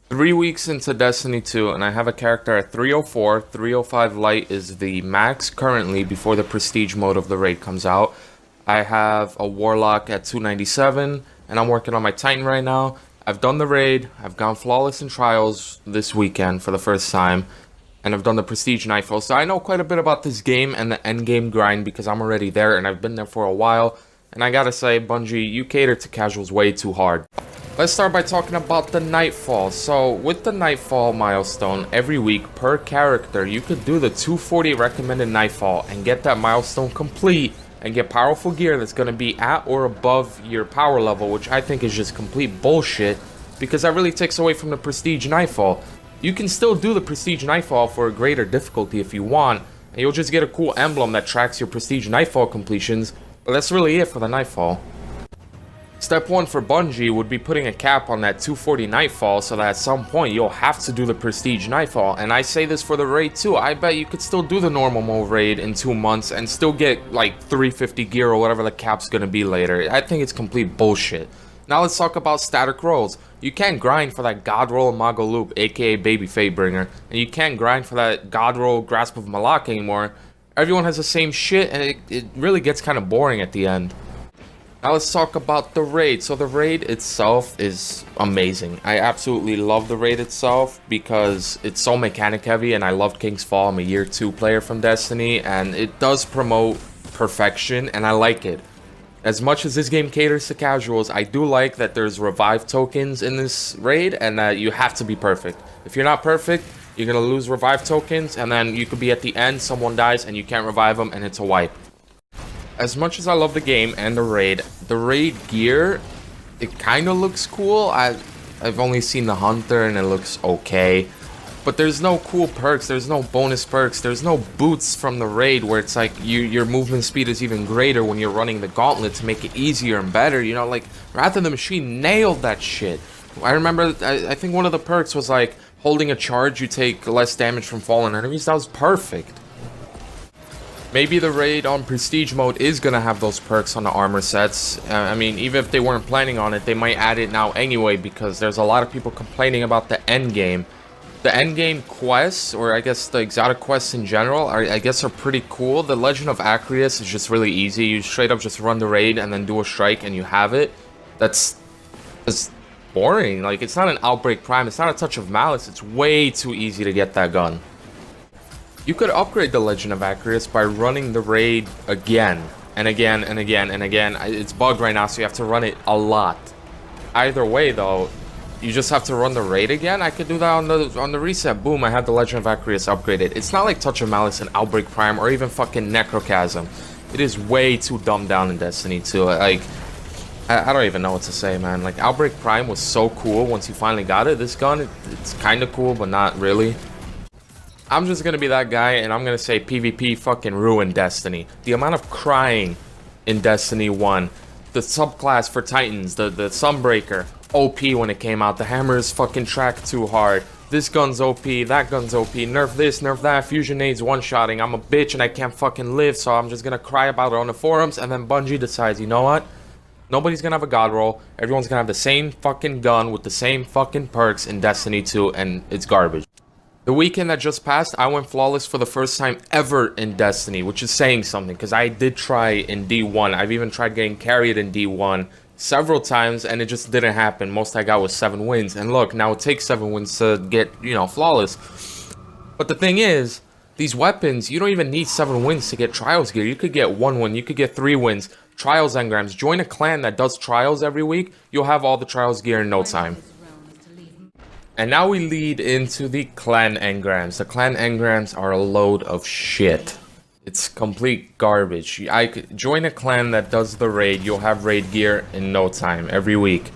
3 weeks into Destiny 2, and I have a character at 304. 305 Light is the max currently before the prestige mode of the raid comes out. I have a Warlock at 297, and I'm working on my Titan right now. I've done the raid, I've gone flawless in trials this weekend for the first time, and I've done the prestige nightfall. So I know quite a bit about this game and the end game grind because I'm already there and I've been there for a while. And I gotta say, Bungie, you cater to casuals way too hard. Let's start by talking about the Nightfall. So, with the Nightfall milestone, every week per character, you could do the 240 recommended Nightfall and get that milestone complete and get powerful gear that's going to be at or above your power level, which I think is just complete bullshit because that really takes away from the Prestige Nightfall. You can still do the Prestige Nightfall for a greater difficulty if you want, and you'll just get a cool emblem that tracks your Prestige Nightfall completions, but that's really it for the Nightfall. Step 1 for Bungie would be putting a cap on that 240 Nightfall so that at some point you'll have to do the Prestige Nightfall. And I say this for the raid too. I bet you could still do the normal mode raid in 2 months and still get like 350 gear or whatever the cap's gonna be later. I think it's complete bullshit. Now let's talk about static rolls. You can't grind for that God Roll Mago Loop, aka Baby Fatebringer. And you can't grind for that God Roll Grasp of Malak anymore. Everyone has the same shit and it really gets kind of boring at the end. Now let's talk about the raid. So the raid itself is amazing. I absolutely love the raid itself because it's so mechanic heavy and I loved King's Fall. I'm a year 2 player from Destiny and it does promote perfection and I like it. As much as this game caters to casuals, I do like that there's revive tokens in this raid and that you have to be perfect. If you're not perfect, you're going to lose revive tokens and then you could be at the end, someone dies and you can't revive them and it's a wipe. As much as I love the game and the raid gear, it kind of looks cool. I've only seen the Hunter and it looks okay. But there's no cool perks, there's no bonus perks, there's no boots from the raid where it's like your movement speed is even greater when you're running the gauntlet to make it easier and better. You know, like Wrath of the Machine nailed that shit. I remember, I think one of the perks was like holding a charge, you take less damage from fallen enemies. That was perfect. Maybe the raid on Prestige mode is going to have those perks on the armor sets. I mean, even if they weren't planning on it, they might add it now anyway because there's a lot of people complaining about the end game. The end game quests, or I guess the exotic quests in general, I guess are pretty cool. The Legend of Acreus is just really easy. You straight up just run the raid and then do a strike and you have it. That's boring. Like, it's not an Outbreak Prime. It's not a Touch of Malice. It's way too easy to get that gun. You could upgrade the Legend of Acreus by running the raid again, and again, and again, and again. It's bugged right now, so you have to run it a lot. Either way, though, you just have to run the raid again. I could do that on the reset. Boom, I have the Legend of Acreus upgraded. It's not like Touch of Malice and Outbreak Prime, or even fucking Necrochasm. It is way too dumbed down in Destiny 2. Like, I don't even know what to say, man. Like, Outbreak Prime was so cool once you finally got it. This gun, it's kind of cool, but not really. I'm just gonna be that guy and I'm gonna say PvP fucking ruined Destiny. The amount of crying in Destiny 1, the subclass for Titans, the Sunbreaker, OP when it came out, the hammers fucking track too hard, this gun's OP, that gun's OP, nerf this, nerf that, fusion nades one-shotting, I'm a bitch and I can't fucking live, so I'm just gonna cry about it on the forums, and then Bungie decides, you know what? Nobody's gonna have a god roll, everyone's gonna have the same fucking gun with the same fucking perks in Destiny 2, and it's garbage. The weekend that just passed, I went flawless for the first time ever in Destiny, which is saying something, because I did try in D1. I've even tried getting carried in D1 several times, and it just didn't happen. Most I got was 7 wins. And look, now it takes 7 wins to get, you know, flawless. But the thing is, these weapons, you don't even need 7 wins to get Trials gear. You could get 1 win, you could get 3 wins. Trials engrams. Join a clan that does Trials every week. You'll have all the Trials gear in no time. And now we lead into the clan engrams. The clan engrams are a load of shit. It's complete garbage. I could join a clan that does the raid, you'll have raid gear in no time, every week.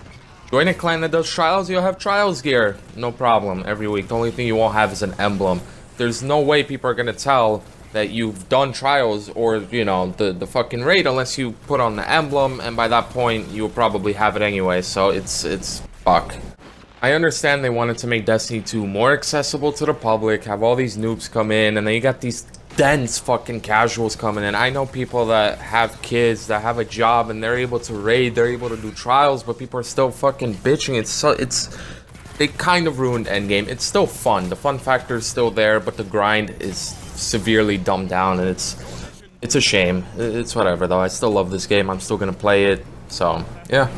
Join a clan that does trials, you'll have trials gear, no problem, every week. The only thing you won't have is an emblem. There's no way people are gonna tell that you've done trials or, you know, the fucking raid unless you put on the emblem, and by that point, you'll probably have it anyway, so it's fuck. I understand they wanted to make Destiny 2 more accessible to the public, have all these noobs come in, and then you got these dense fucking casuals coming in. I know people that have kids, that have a job, and they're able to raid, they're able to do trials, but people are still fucking bitching. they kind of ruined endgame. It's still fun. The fun factor is still there, but the grind is severely dumbed down, and it's a shame. It's whatever though. I still love this game. I'm still gonna play it. So yeah.